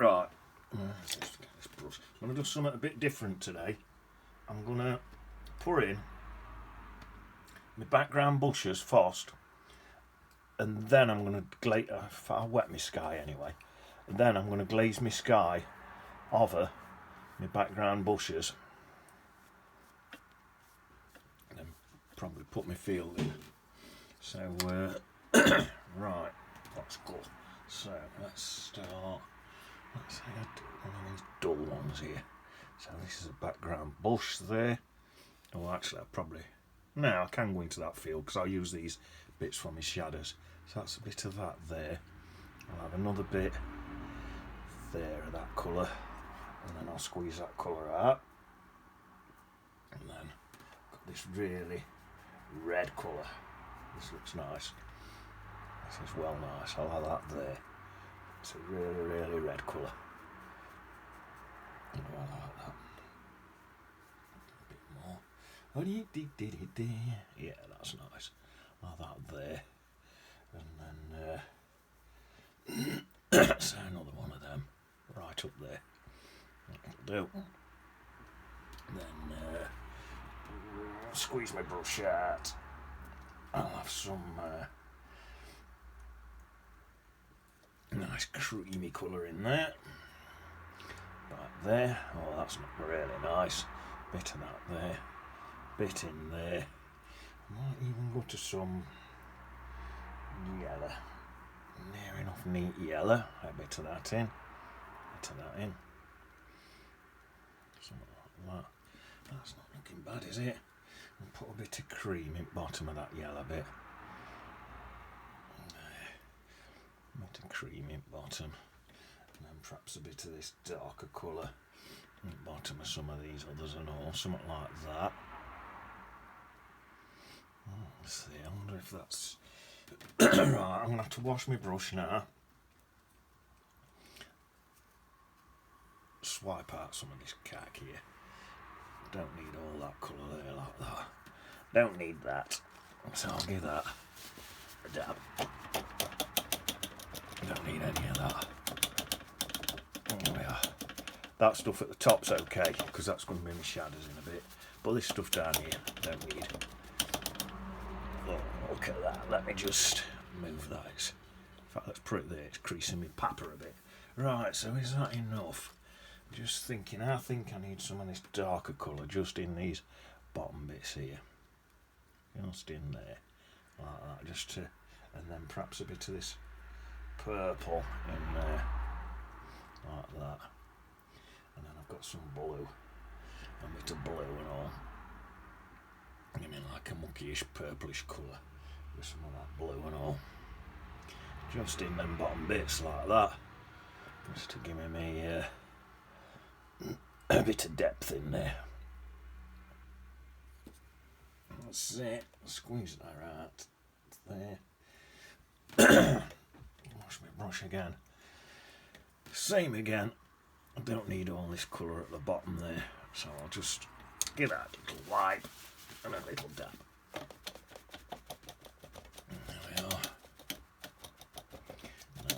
Right, let's just get this brush. I'm going to do something a bit different today. I'm going to pour in my background bushes first, and then I'm going to glaze. I'll wet my sky anyway. And then I'm going to glaze my sky over my background bushes, and then probably put my field in. So, right, that's good. So let's start. Let's say I do one of these dull ones here. So this is a background bush there. Oh, actually, I can go into that field because I'll use these bits for my shadows. So that's a bit of that there. I'll have another bit there of that colour, and then I'll squeeze that colour out. And then I've got this really red colour. This looks nice. This is well nice. I'll have that there. It's a really, really red colour. I like that. A bit more. Yeah, that's nice. I'll have that there. And then so another one of them right up there. That'll do. Then squeeze my brush out. I'll have some nice creamy colour in there. Right there. Oh, that's not really nice. Bit of that there. Bit in there. Might even go to some yellow. Near enough neat yellow. A bit of that in. Bit of that in. Something like that. That's not looking bad, is it? And put a bit of cream in the bottom of that yellow bit. A bit of cream in the bottom. And then perhaps a bit of this darker colour in the bottom of some of these others and all. Something like that. Let's see, I wonder if that's... Right, I'm going to have to wash my brush now. Swipe out some of this khaki here. Don't need all that colour there like that. Don't need that. So I'll give that a dab. Don't need any of that. There we are. That stuff at the top's okay, because that's going to be my shadows in a bit. But this stuff down here, don't need. Oh, look at that. Let me just move that. In fact, let's put it there. It's creasing my paper a bit. Right, so is that enough? Just thinking, I think I need some of this darker colour just in these bottom bits here. Just in there. Like that, just to... And then perhaps a bit of this purple in there. Like that. And then I've got some blue. A bit of blue and all. I mean, like a monkeyish purplish colour. With some of that blue and all. Just in them bottom bits like that. Just to give me a bit of depth in there. That's it. Squeeze that out there. Wash my brush again. Same again. I don't need all this colour at the bottom there, so I'll just give that a little wipe and a little dab. There we are.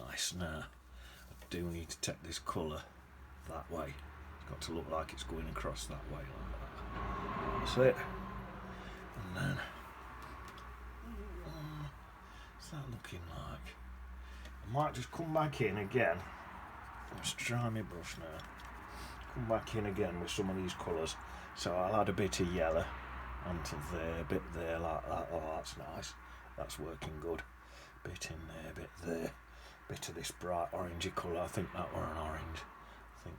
Nice. Now, I do need to take this colour that way. It's got to look like it's going across that way like that. That's it. And then, what's that looking like? I might just come back in again. Let's try my brush now. Come back in again with some of these colours. So I'll add a bit of yellow onto there, a bit there like that. Oh, that's nice. That's working good. Bit in there, bit there. Bit of this bright orangey colour. I think that were an orange. I think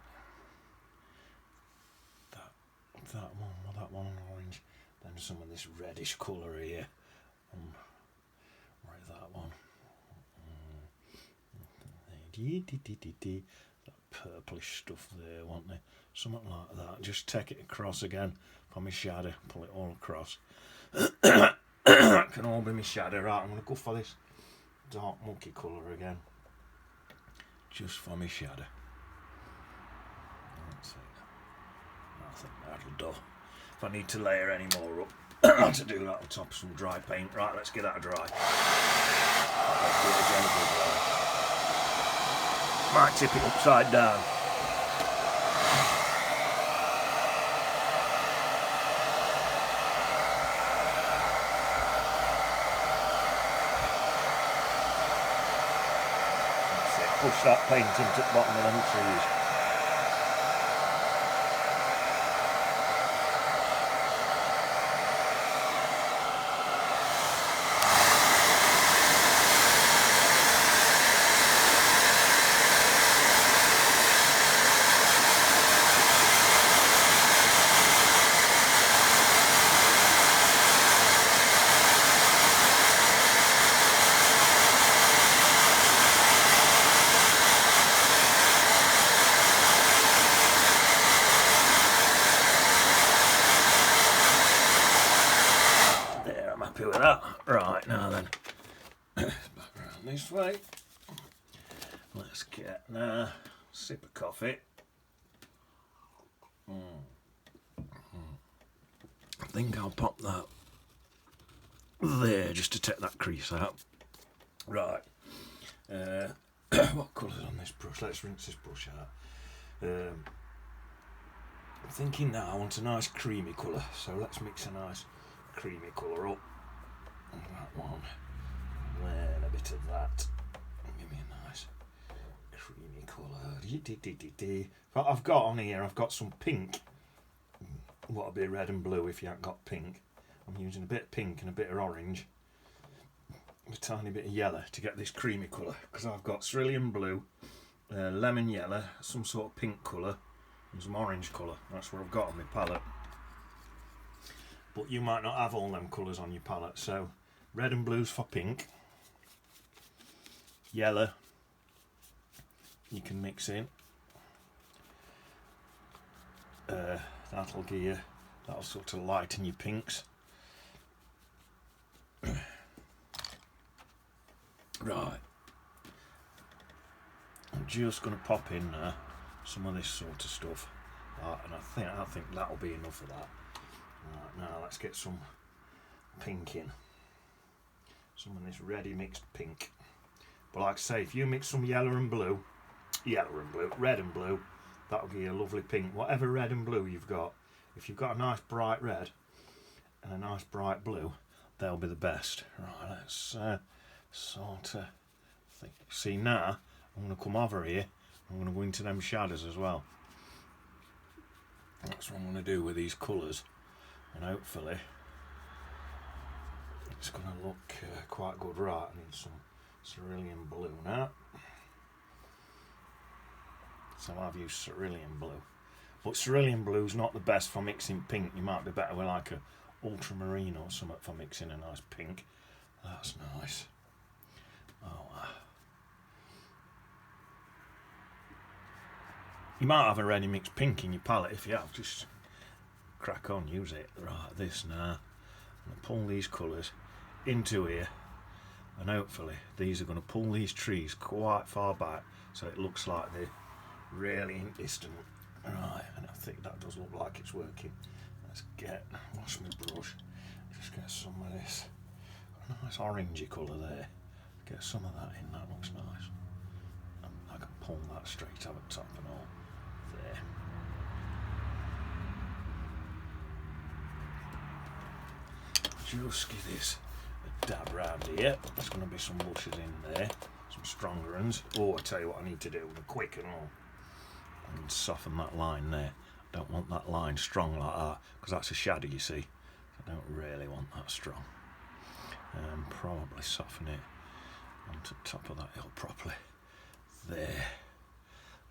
that one orange. Then some of this reddish colour here. Right, that one. That purplish stuff there, wasn't there? Something like that. Just take it across again for my shadow. Pull it all across. That can all be my shadow. Right, I'm going to go for this dark monkey colour again. Just for my shadow. That's it. I think that'll do. If I need to layer any more up, I'll have to do that on top of some dry paint. Right, let's get that dry. Let's do it again. Might tip it upside down. That's it. Push that paint into the bottom of them trees. Happy with that. Right, now then, back around this way. Let's get now a sip of coffee. I think I'll pop that there just to take that crease out. Right. What colour's on this brush? Let's rinse this brush out. I'm thinking now I want a nice creamy colour, so let's mix a nice creamy colour up. That one, then a bit of that. Give me a nice creamy colour. What I've got on here, I've got some pink. What'll be red and blue if you haven't got pink. I'm using a bit of pink and a bit of orange, a tiny bit of yellow to get this creamy colour, because I've got cerulean blue, lemon yellow, some sort of pink colour, and some orange colour. That's what I've got on my palette. But you might not have all them colours on your palette, so red and blue's for pink. Yellow you can mix in. That'll give you, that'll sort of lighten your pinks. Right. I'm just going to pop in some of this sort of stuff. And I think that'll be enough of that. Right, now let's get some pink in. Some of this ready mixed pink. But like I say, if you mix some red and blue, that'll give you a lovely pink. Whatever red and blue you've got, if you've got a nice bright red and a nice bright blue, they'll be the best. Right, let's sort of think. See, now I'm going to come over here. I'm going to go into them shadows as well. That's what I'm going to do with these colours. And hopefully it's going to look quite good. Right, I need some cerulean blue now. So I've used cerulean blue. But cerulean blue's not the best for mixing pink. You might be better with like a ultramarine or something for mixing a nice pink. That's nice. Oh, you might have a ready mixed pink in your palette. If you have, just crack on, use it. Right, this now. I'm going to pull these colours into here, and hopefully these are going to pull these trees quite far back so it looks like they're really distant. Right, and I think that does look like it's working. Let's wash my brush, just get some of this nice orangey colour there. Get some of that in, that looks nice. And I can pull that straight out the top and all. There. Just give this a dab round here. There's going to be some bushes in there, some stronger ones. Oh, I tell you what I need to do, quick and all. I need to soften that line there. I don't want that line strong like that, because that's a shadow, you see. I don't really want that strong. Probably soften it onto the top of that hill properly. There.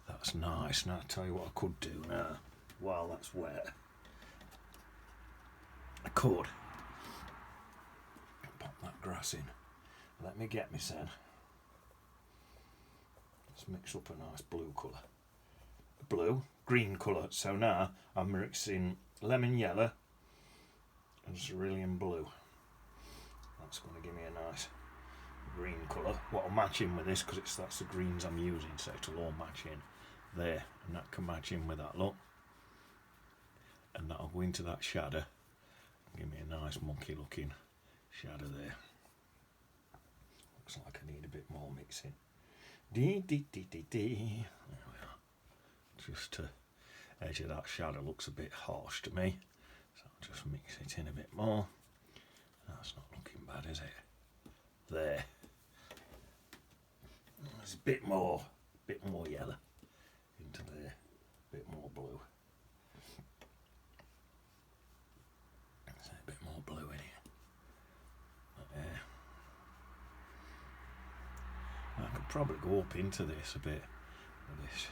That's nice. Now I'll tell you what I could do now, while that's wet. I could pop that grass in. Let me get me sen. Let's mix up a nice blue colour. Green colour. So now I'm mixing lemon yellow and cerulean blue. That's going to give me a nice green colour. What will match in with this, because that's the greens I'm using, so it'll all match in there, and that can match in with that look, and that'll go into that shadow and give me a nice monkey looking shadow there. Looks like I need a bit more mixing. There we are. Just to edge of that shadow looks a bit harsh to me, so I'll just mix it in a bit more. That's not looking bad, is it? There. There's a bit more yellow into there, a bit more blue. There's a bit more blue in here. There. I could probably go up into this a bit with this.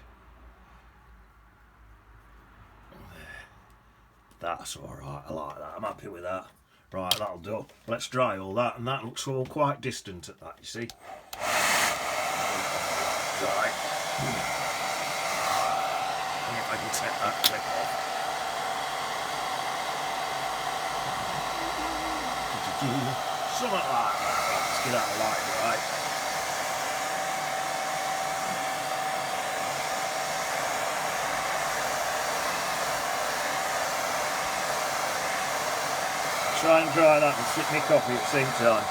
There. That's alright, I like that, I'm happy with that. Right, that'll do. Let's dry all that, and that looks all quite distant at that, you see. Right. If I can take that clip off. Something like that. Let's get that light, right? Try and dry that and sip my coffee at the same time.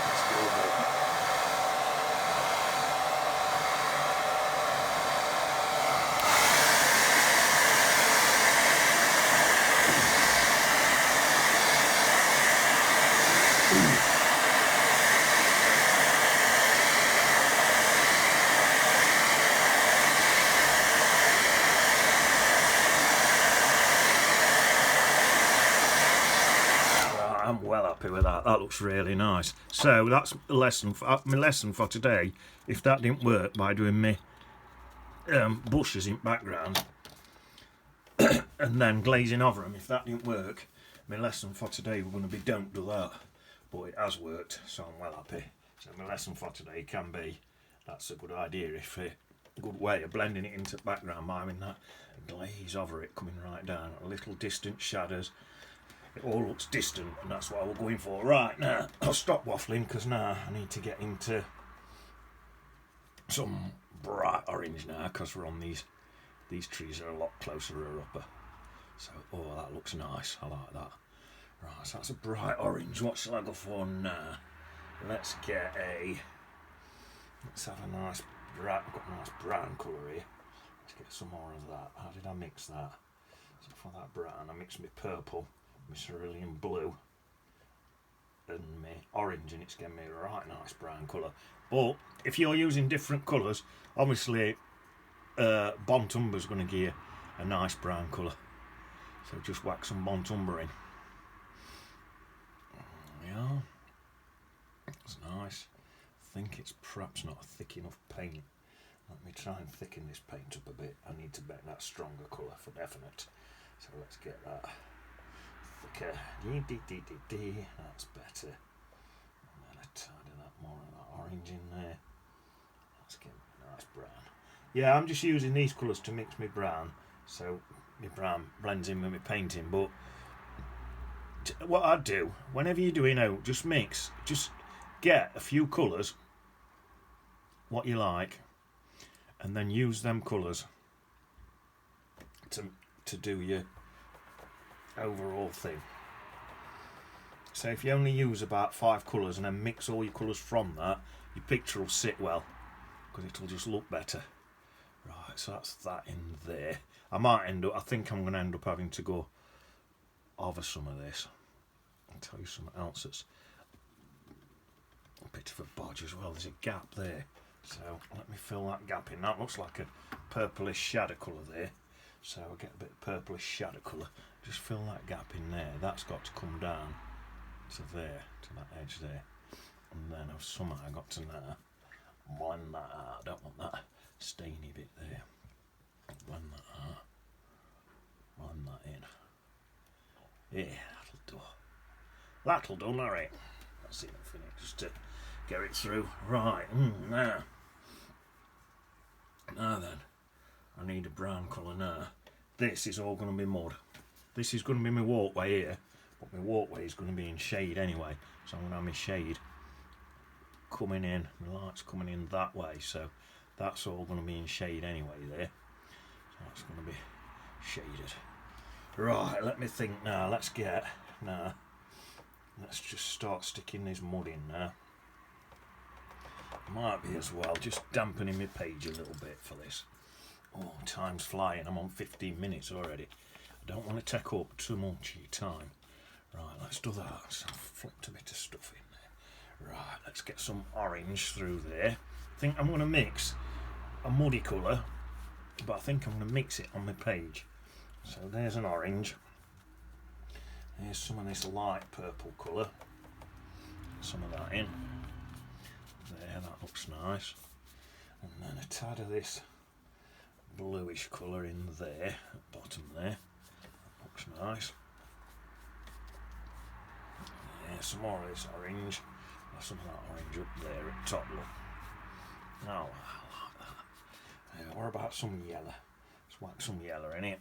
Let's do a bit. I'm well happy with that. That looks really nice. So that's my lesson for today. If that didn't work by doing my bushes in background and then glazing over them, if that didn't work, my lesson for today we're going to be don't do that. But it has worked, so I'm well happy. So my lesson for today can be that's a good idea if a good way of blending it into the background by having that glaze over it coming right down, a little distant shadows. It all looks distant, and that's what we're going for. Right, now, I'll stop waffling, because now I need to get into some bright orange now, because we're on these trees are a lot closer to upper. So, oh, that looks nice. I like that. Right, so that's a bright orange. What shall I go for now? Let's have a nice bright, I've got a nice brown colour here. Let's get some more of that. How did I mix that? So for that brown, I mixed my purple, my cerulean blue and my orange, and it's getting me a right nice brown colour. But if you're using different colours, obviously Burnt Umber's going to give you a nice brown colour, so just whack some Burnt Umber in. Yeah, it's nice. I think it's perhaps not a thick enough paint. Let me try and thicken this paint up a bit. I need to make that stronger colour for definite, so let's get that thicker. That's better. And then I tidy that more of that orange in there. Let's get a nice brown. Yeah, I'm just using these colours to mix my brown, so my brown blends in with my painting. But what I'd do, whenever you're doing out, just get a few colours, what you like, and then use them colours to do your overall thing. So if you only use about 5 colours and then mix all your colours from that, your picture will sit well, because it'll just look better. Right, so that's that in there. I think I'm going to end up having to go over some of this. I'll tell you something else that's a bit of a bodge as well. There's a gap there, so let me fill that gap in. That looks like a purplish shadow colour there, so I'll get a bit of purplish shadow colour. Just fill that gap in there. That's got to come down to there, to that edge there, and then I've somehow got to now blend that out. I don't want that stainy bit there. Blend that out. Blend that in. Yeah, that'll do, alright. That's enough in it, just to get it through. Right, now then, I need a brown colour now. This is all going to be mud. This is going to be my walkway here, but my walkway is going to be in shade anyway, so I'm going to have my shade coming in, my light's coming in that way, so that's all going to be in shade anyway there. So that's going to be shaded. Right, let me think now. Let's get Let's just start sticking this mud in now. Might be as well just dampening my page a little bit for this. Oh, time's flying. I'm on 15 minutes already. I don't want to take up too much of your time. Right, let's do that. So I've flipped a bit of stuff in there. Right, let's get some orange through there. I think I'm going to mix a muddy colour, but I think I'm going to mix it on my page. So there's an orange. Here's some of this light purple colour. Some of that in. There, that looks nice. And then a tad of this bluish colour in there, at the bottom there. That looks nice. Yeah, some more of this orange. Some of that orange up there at the top, look. Oh, I like that. Yeah, what about some yellow? Let's whack some yellow in it.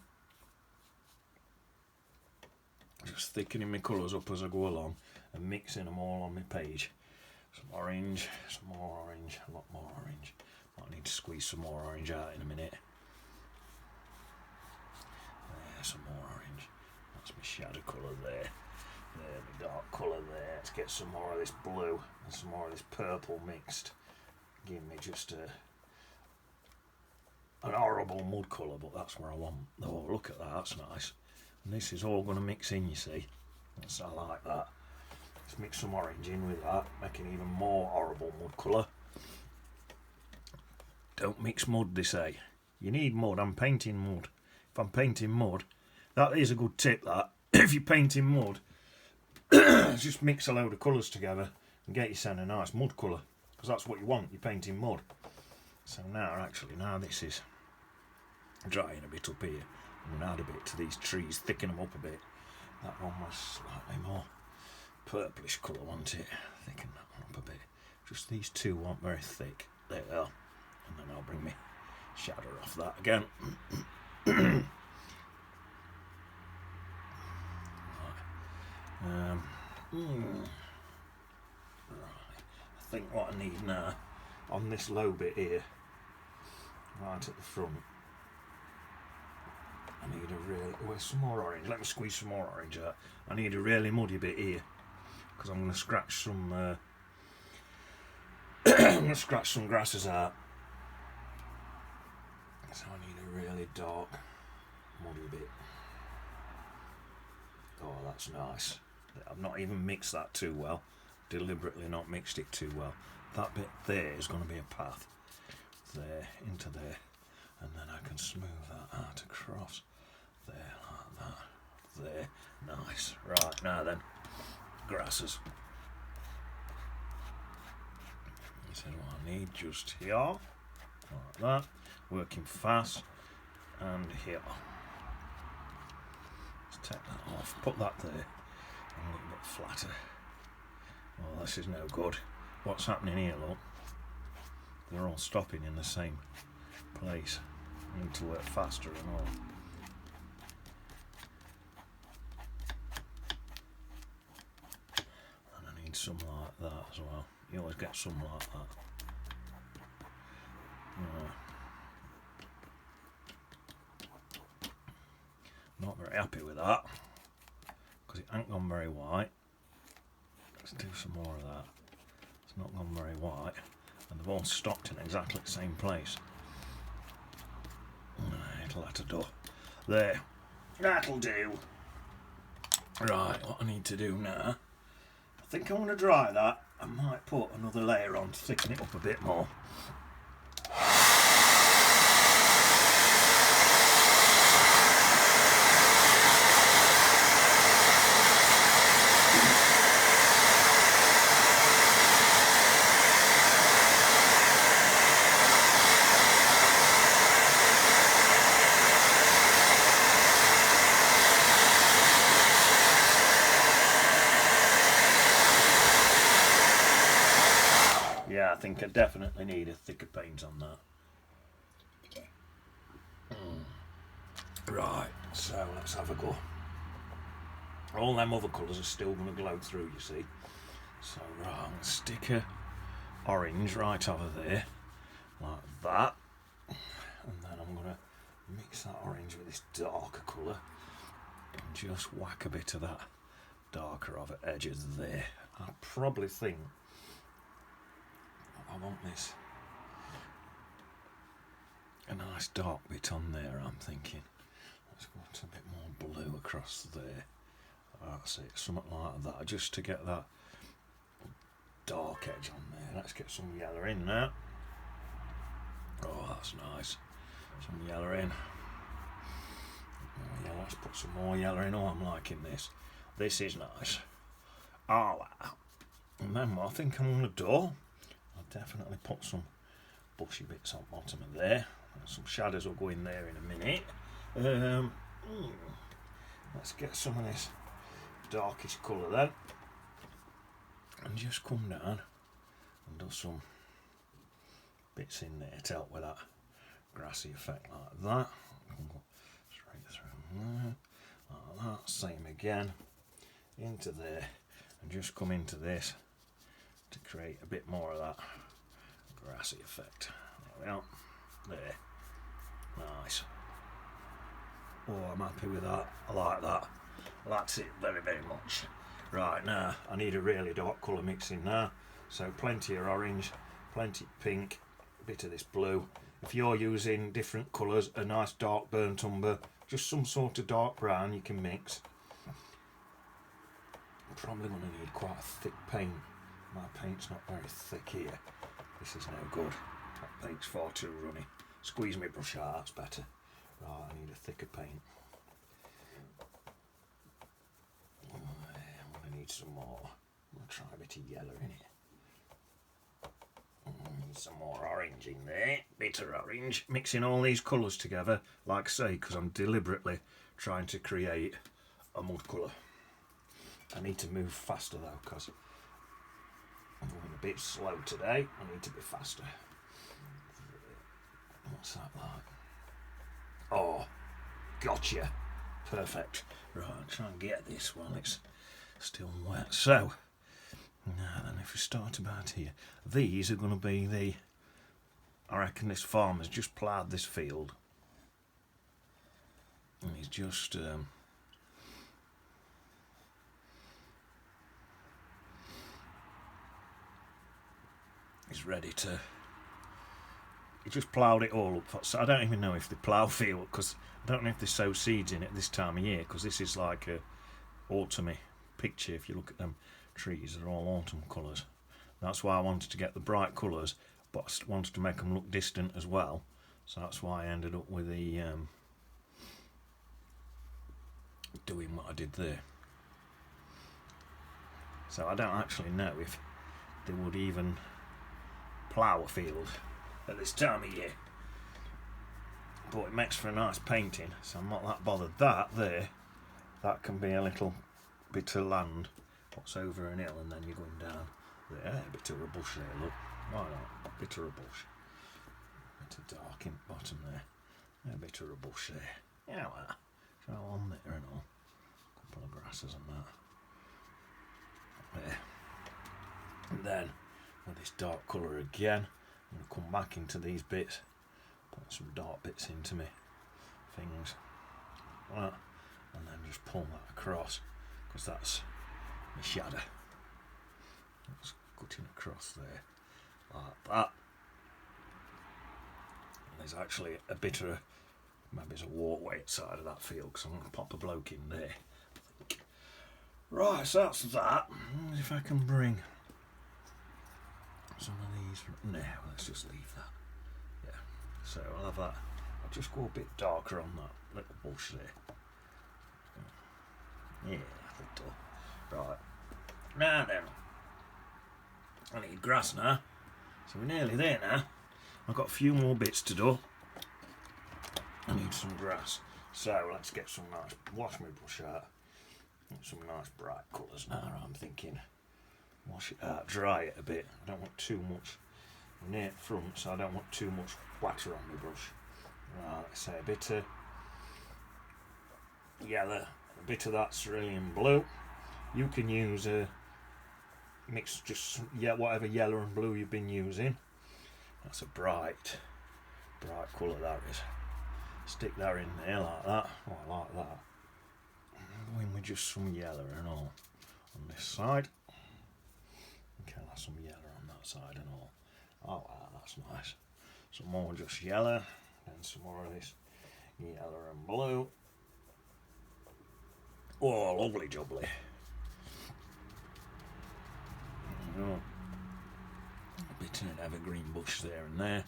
Just thickening my colours up as I go along and mixing them all on my page. Some orange, some more orange, a lot more orange. Might need to squeeze some more orange out in a minute. There, some more orange. That's my shadow colour there. There, my dark colour there. Let's get some more of this blue and some more of this purple mixed. Give me just an horrible mud colour, but that's where I want. Oh, look at that, that's nice. And this is all going to mix in, you see. I like that. Let's mix some orange in with that, making even more horrible mud colour. Don't mix mud, they say. You need mud. I'm painting mud. If I'm painting mud, that is a good tip, that. If you're painting mud, just mix a load of colours together and get yourself a nice mud colour, because that's what you want. You're painting mud. So now this is drying a bit up here. I'm going to add a bit to these trees, thicken them up a bit. That one was slightly more purplish colour, wasn't it? Thicken that one up a bit. Just these two weren't very thick. There they are. And then I'll bring my shadow off that again. Right. Right. I think what I need now, on this low bit here, right at the front, I need a really... Where's some more orange? Let me squeeze some more orange out. I need a really muddy bit here, because I'm going to scratch some... I'm going to scratch some grasses out. So I need a really dark, muddy bit. Oh, that's nice. I've not even mixed that too well. Deliberately not mixed it too well. That bit there is going to be a path. There, into there. And then I can smooth that out across. There, like that. There. Nice. Right, now then. Grasses. This is what I need just here. Like that. Working fast. And here. Let's take that off. Put that there. A little bit flatter. Oh, this is no good. What's happening here, look? They're all stopping in the same place. I need to work faster and all. And I need some like that as well. You always get some like that. Not very happy with that, because it ain't gone very white. Let's do some more of that. It's not gone very white, and they've all stopped in exactly the same place. It'll have to do. There. That'll do. Right, what I need to do now, I think I want to dry that. I might put another layer on to thicken it up a bit more. Yeah, I think I definitely need a thicker paint on that. Right, so let's have a go. All them other colours are still going to glow through, you see. So right, I'm going to stick a orange right over there, like that. And then I'm going to mix that orange with this darker colour and just whack a bit of that darker of edges there. I probably think I want this a nice dark bit on there. I'm thinking let's go to a bit more blue across there. That's it, something like that, just to get that dark edge on there. Let's get some yellow in now. Oh, that's nice. Some yellow in. Oh, yeah, let's put some more yellow in. Oh, I'm liking this. This is nice. Oh, wow. And then what I think I'm going to do, I'll definitely put some bushy bits on bottom of there. Some shadows will go in there in a minute. Let's get some of this darkish colour then. And just come down and do some bits in there to help with that grassy effect like that. Go straight through there, like that. Same again, into there, and just come into this to create a bit more of that grassy effect. There we are. There. Nice. Oh, I'm happy with that. I like that. That's it very, very much. Right, now I need a really dark colour mixing now. So plenty of orange, plenty of pink, a bit of this blue. If you're using different colours, a nice dark burnt umber, just some sort of dark brown you can mix. I'm probably going to need quite a thick paint. My paint's not very thick here. This is no good. That paint's far too runny. Squeeze my brush out, that's better. Right, I need a thicker paint. I'm going to need some more. I'm going to try a bit of yellow in it. Need some more orange in there. Bitter orange. Mixing all these colours together, like I say, because I'm deliberately trying to create a mud colour. I need to move faster though, because I'm going a bit slow today. I need to be faster. What's that like? Oh, gotcha. Perfect. Right, I'll try and get this while it's still wet. So, now then, if we start about here, these are going to be the, I reckon this farmer's just ploughed this field. And he's just, he's ready to, he just ploughed it all up. So I don't even know if they plough field, because I don't know if they sow seeds in it this time of year, because this is like a autumny picture. If you look at them trees, they're all autumn colours. That's why I wanted to get the bright colours, but I wanted to make them look distant as well. So that's why I ended up with the doing what I did there. So I don't actually know if they would even plough a field at this time of year, but it makes for a nice painting, so I'm not that bothered. That there, that can be a little bit of land what's over an hill, and then you're going down there. A bit of a bush there, look. Why not? A bit of a bush. A bit of dark in the bottom there. A bit of a bush there. Yeah, well, try on there and all. A couple of grasses and that. There. And then with this dark colour again, I'm going to come back into these bits, put some dark bits into me things, like that, and then just pull that across, because that's my shadow. That's cutting across there, like that. And there's actually a bit of, maybe there's a walkway outside of that field, because I'm going to pop a bloke in there. Right, so that's that. If I can bring some of these, no, let's just leave that. Yeah, so I'll have that. I'll just go a bit darker on that little bush there. Yeah, that'll do. Right, now then, I need grass now. So we're nearly there now. I've got a few more bits to do. I need some grass. So let's get some nice, wash my brush out. Get some nice bright colours now, I'm thinking. Wash it out, dry it a bit. I don't want too much near front, so I don't want too much water on my brush. Right, let's say a bit of yellow, a bit of that cerulean blue. You can use a mix, just whatever yellow and blue you've been using. That's a bright colour that is. Stick that in there like that. Oh, I like that. Going with just some yellow and all. on this side. Okay, that's some yellow on that side and all. Oh wow, that's nice. Some more just yellow, and some more of this yellow and blue. Oh, lovely jubbly. A bit of an evergreen bush there and there.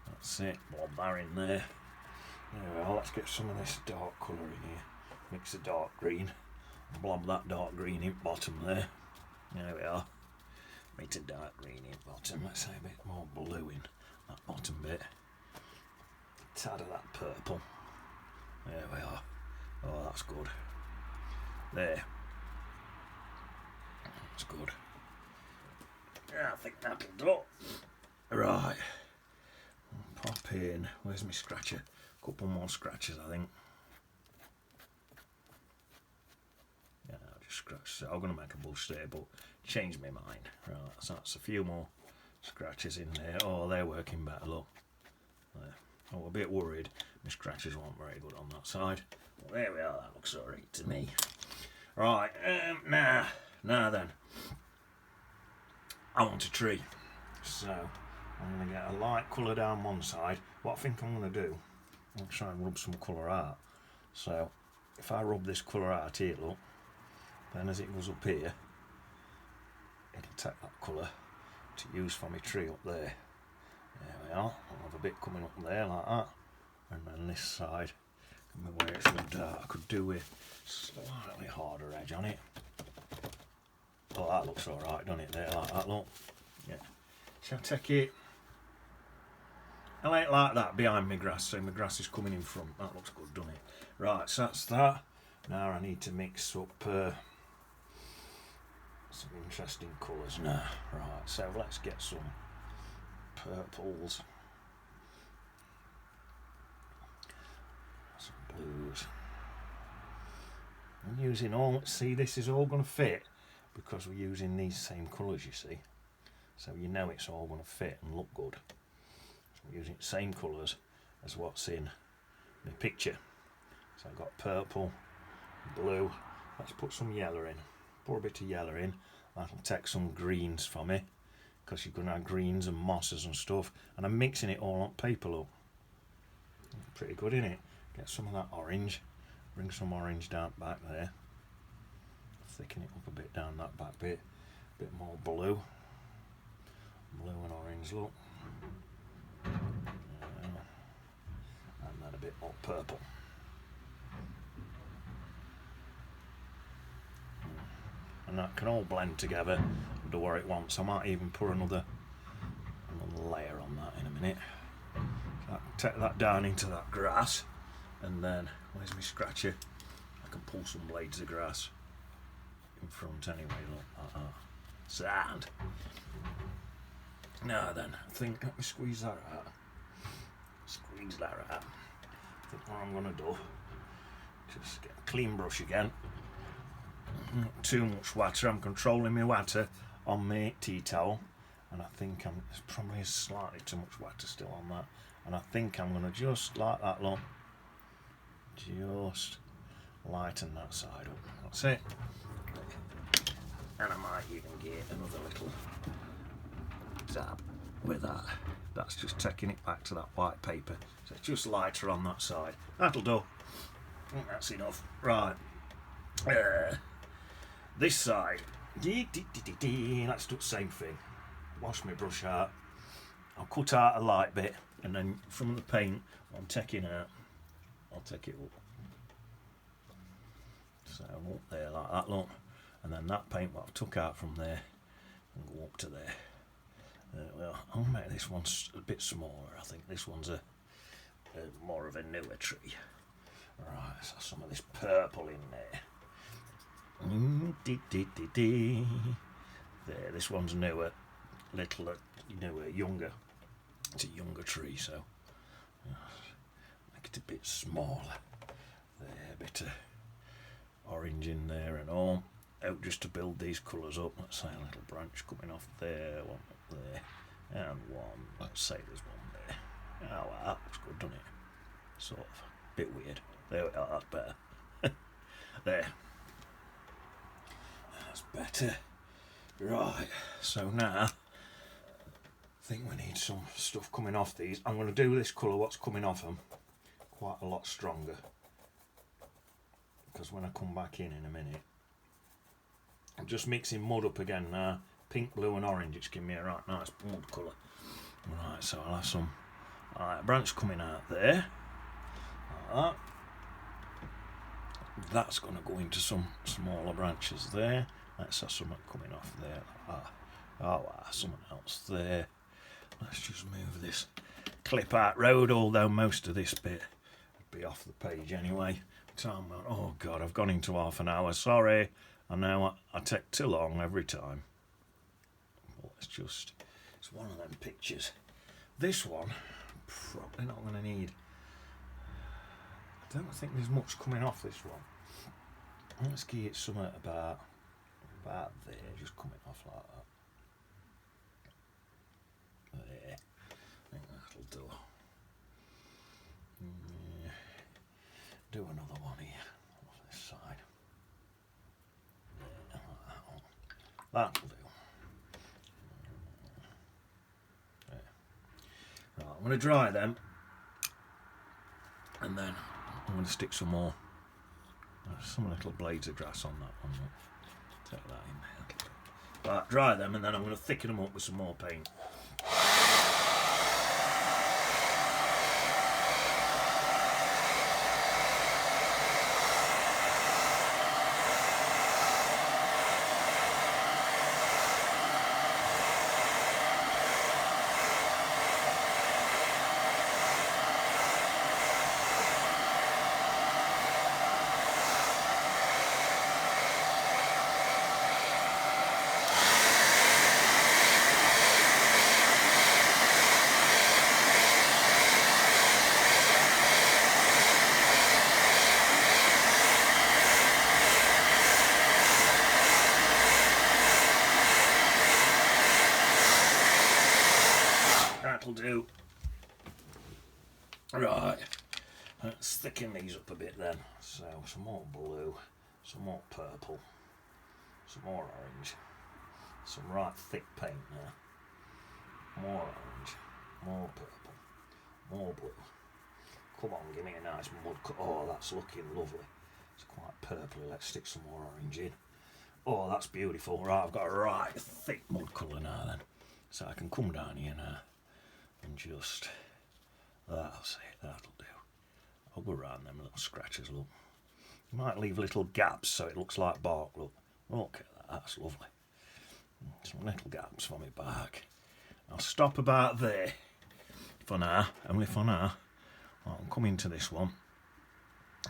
That's it, blob that in there. Anyway, let's get some of this dark colour in here. Mix the dark green, blob that dark green in bottom there. There we are. Mix a dark green in bottom. Let's say a bit more blue in that bottom bit. A tad of that purple. There we are. Oh, that's good. There. That's good. Yeah, I think that'll do. Right. Pop in. Where's my scratcher? Couple more scratches, I think. Yeah, I'll just scratch. So I'm going to make a bush there, but change my mind. Right, so that's a few more scratches in there. Oh, they're working better, look. There. I'm a bit worried. My scratches weren't very good on that side. Well, there we are. That looks alright to me. Right, now then. I want a tree. So I'm going to get a light colour down one side. What I think I'm going to do, I'm going to try and rub some colour out. So if I rub this colour out here, look, then as it goes up here, it'll take that colour to use for my tree up there. There we are. I'll have a bit coming up there like that. And then this side, where it's rubbed out, I could do with slightly harder edge on it. Oh, that looks alright, doesn't it? There, like that, look. Yeah. Shall I take it? I like that behind my grass, so my grass is coming in front. That looks good, doesn't it? Right, so that's that. Now I need to mix up some interesting colours now. Right, so let's get some purples, some blues. I'm using all, see, this is all going to fit because we're using these same colours, you see. So you know it's all going to fit and look good. So I'm using the same colours as what's in the picture. So I've got purple, blue. Let's put some yellow in. Pour a bit of yellow in. That'll take some greens for me, because you're going to have greens and mosses and stuff. And I'm mixing it all on paper, look. Pretty good, isn't it? Get some of that orange. Bring some orange down back there. Thicken it up a bit down that back bit. A bit more blue. Blue and orange, look. And then a bit more purple. And that can all blend together and do what it wants. I might even put another layer on that in a minute. So take that down into that grass, and then where's my scratcher? I can pull some blades of grass in front anyway, look, sound. Now then, I think, let me squeeze that out. Squeeze that out. I think what I'm going to do, just get a clean brush again. Not too much water. I'm controlling my water on my tea towel, and I think there's probably slightly too much water still on that. And I think I'm going to just like that, look, just lighten that side up. That's it. And I might even get another little dab with that. That's just taking it back to that white paper. So it's just lighter on that side. That'll do. I think that's enough. Right. This side. Let's do the same thing. Wash my brush out. I'll cut out a light bit, and then from the paint I'm taking out, I'll take it up. So up there like that, look. And then that paint what I've took out from there and go up to there. Well, I'll make this one a bit smaller. I think this one's a more of a newer tree. Right, so some of this purple in there. There, this one's newer, little newer, younger. It's a younger tree, so make it a bit smaller. There, a bit of orange in there and all. Out just to build these colours up. Let's say a little branch coming off there, one up there, and one. Let's say there's one there. Oh, well, that looks good, doesn't it? Sort of. Bit weird. There we are, that's better. There. Let's better. Right, so now I think we need some stuff coming off these. I'm going to do this colour, what's coming off them, quite a lot stronger, because when I come back in a minute, I'm just mixing mud up again now. Pink, blue and orange, it's giving me a right nice mud colour. Right, so I'll have some branch coming out there, like that. That's going to go into some smaller branches there. Let's have something coming off there like that. Something else there. Let's just move this clip out road, although most of this bit would be off the page anyway. Oh God, I've gone into half an hour, sorry. I know I take too long every time. Well, it's one of them pictures. This one, probably not going to need. I don't think there's much coming off this one. Let's give it something about there, just coming off like that. There, I think that'll do. Yeah. Do another one here, off this side. Yeah, like that one. That'll do. There. Right, I'm going to dry them, and then I'm going to stick some more. Some little blades of grass on that one. Take that in there. Right, dry them, and then I'm going to thicken them up with some more paint. That'll do. Right, let's thicken these up a bit then. So some more blue, some more purple, some more orange, some right thick paint now. More orange, more purple, more blue. Come on, give me a nice mud cut. Oh, that's looking lovely. It's quite purpley. Let's stick some more orange in. Oh, that's beautiful. Right, I've got a right thick mud colour now then. So I can come down here now and just, that'll do. I'll go around them little scratches, look. You might leave little gaps so it looks like bark, look. Look at that, that's lovely. Some little gaps for my bark. I'll stop about there for now, only for now. I'll come into this one.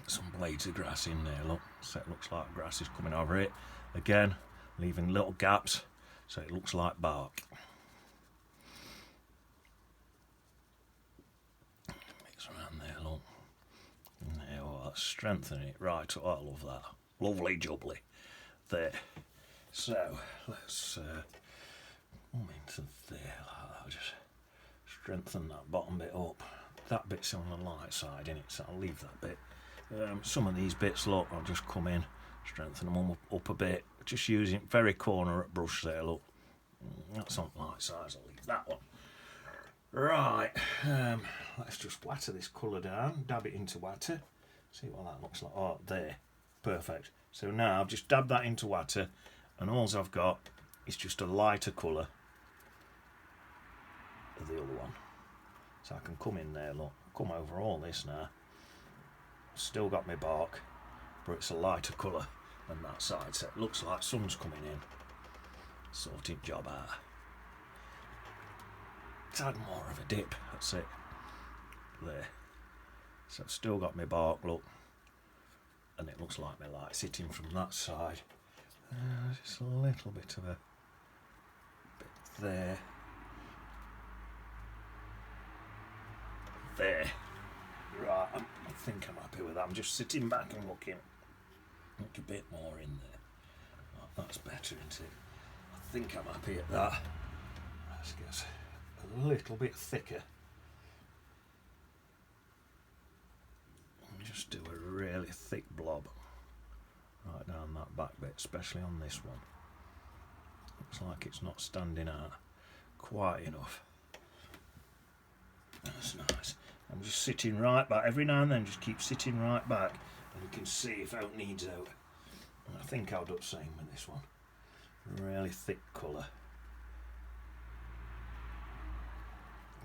Some blades of grass in there, look. So it looks like grass is coming over it. Again, leaving little gaps so it looks like bark. Mix around there, look. And there, oh, that's strengthening it. Right, oh, I love that. Lovely jubbly. There. So, let's come into there like that. Just strengthen that bottom bit up. That bit's on the light side, innit? So I'll leave that bit. Some of these bits, look, I'll just come in, strengthen them up a bit. Just using very corner at brush there, look. That's on the light side, so I'll leave that one. Right, let's just water this colour down, dab it into water. See what that looks like. Oh, there. Perfect. So now I've just dabbed that into water, and all I've got is just a lighter colour of the other one. So I can come in there, look, come over all this now. Still got my bark, but it's a lighter colour than that side, so it looks like sun's coming in. Sorted job out. Tad more of a dip, that's it. There. So I've still got my bark, look, and it looks like my light's hitting from that side. Just a little bit of a bit there. There. Right, I think I'm happy with that. I'm just sitting back and looking. Look a bit more in there. Oh, that's better, isn't it? I think I'm happy at that. Let's get a little bit thicker. And just do a really thick blob right down that back bit, especially on this one. Looks like it's not standing out quite enough. That's nice. I'm just sitting right back. Every now and then just keep sitting right back and you can see if out needs out. And I think I'll do the same with this one. Really thick colour.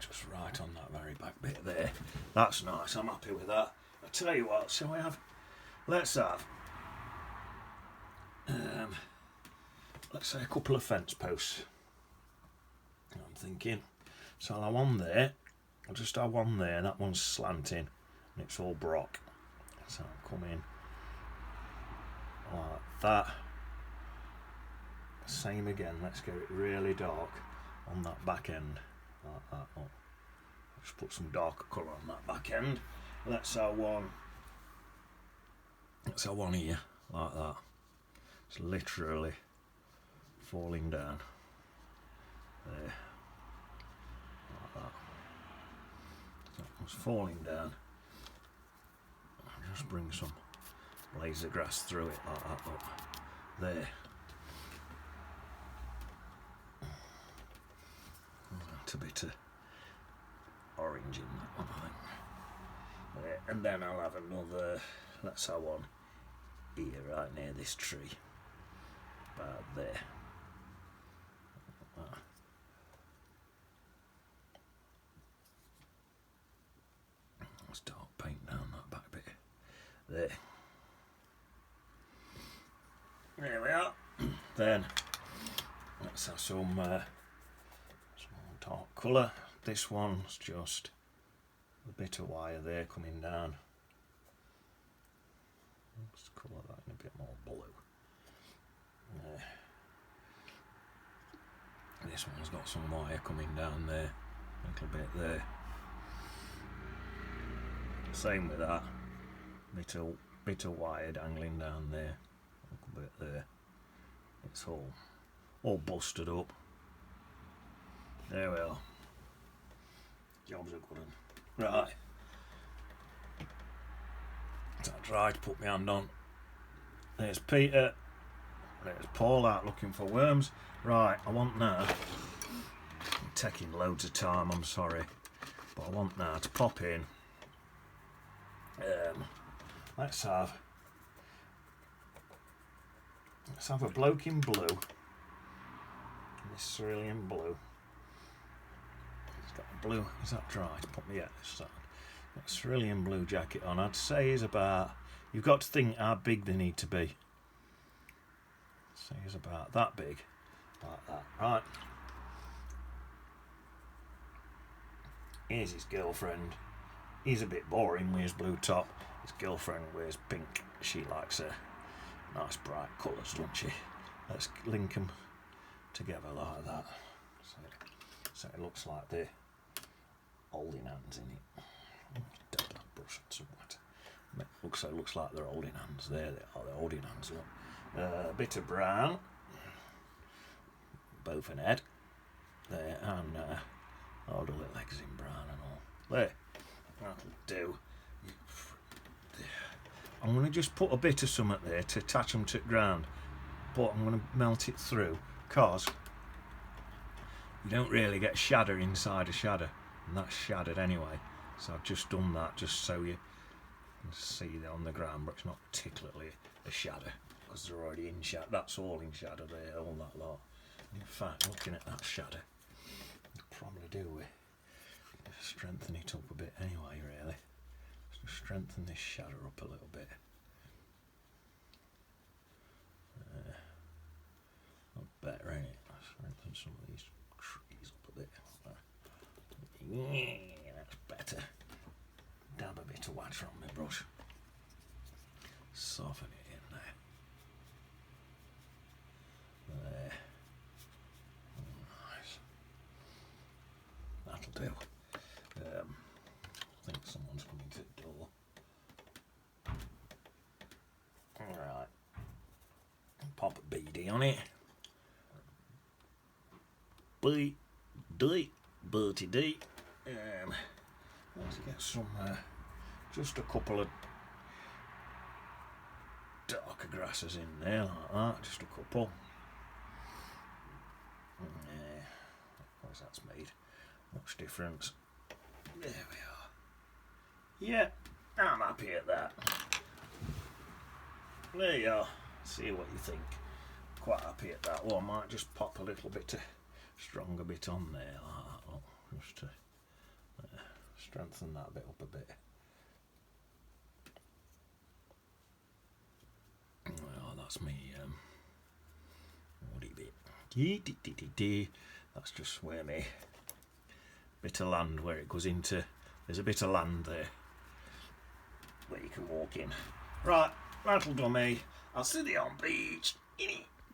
Just right on that very back bit there. That's nice, I'm happy with that. I tell you what, shall we have, let's have, let's say a couple of fence posts. I'm thinking, so I'll have one there, I'll just have one there, that one's slanting, and it's all brock. So I'll come in like that. Same again, let's get it really dark on that back end. Like that. Oh, just put some darker colour on that back end. Let's have one. Let's have one here, like that. It's literally falling down. There. Like that. So it's falling down. I'll just bring some laser grass through it like that. Look. There. A bit of orange in that one, I think. There. And then I'll have another, let's have one here right near this tree, about there. Let's dark paint down that back bit. There. There we are. Then let's have some dark colour. This one's just a bit of wire there coming down. Let's colour that in a bit more blue. This one's got some wire coming down there, a little bit there. Same with that. Bit of wire dangling down there, a little bit there. It's all busted up. There we are. Job's a good one. Right. That's right, put my hand on. There's Peter. There's Paul out looking for worms. Right, I want now. I'm taking loads of time, I'm sorry. But I want now to pop in. Let's have a bloke in blue. This cerulean blue. Got a blue, is that dry? Put me at this side. Got a cerulean blue jacket on. I'd say is about, you've got to think how big they need to be. Say is about that big, like that. Right. Here's his girlfriend. He's a bit boring with his blue top. His girlfriend wears pink. She likes a nice bright colours, doesn't she? Let's link them together like that. So it looks like they're holding hands in it. Dab that brush on some water. Looks like they're holding hands. There they are. They're holding hands. Look. A bit of brown. Both an head. There and all the little legs in brown and all. There. That'll do. I'm going to just put a bit of something there to attach them to the ground, but I'm going to melt it through because you don't really get shadow inside a shadow, and that's shadowed anyway. So I've just done that just so you can see it on the ground, but it's not particularly a shadow because they're already in shadow. That's all in shadow there, all that lot. And in fact, looking at that shadow, I'll probably do with strengthen it up a bit anyway, really. Just strengthen this shadow up a little bit. Not better, ain't it? Strengthen some of these trees up a bit. Yeah, that's better. Dab a bit of water on my brush. Soften it in there. There. Nice. That'll do. I think someone's coming to the door. Alright. Pop a BD on it. Bertie D. Let's get some, just a couple of darker grasses in there like that, just a couple. Where's that's made much difference. There we are. Yeah, I'm happy at that. There you are. See what you think. Quite happy at that. Well, I might just pop a little bit of stronger bit on there like that. Look, just to strengthen that bit up a bit. Well, that's me woody bit. That's just where me bit of land where it goes into. There's a bit of land there where you can walk in. Right, that'll do me. I'll see you on beach.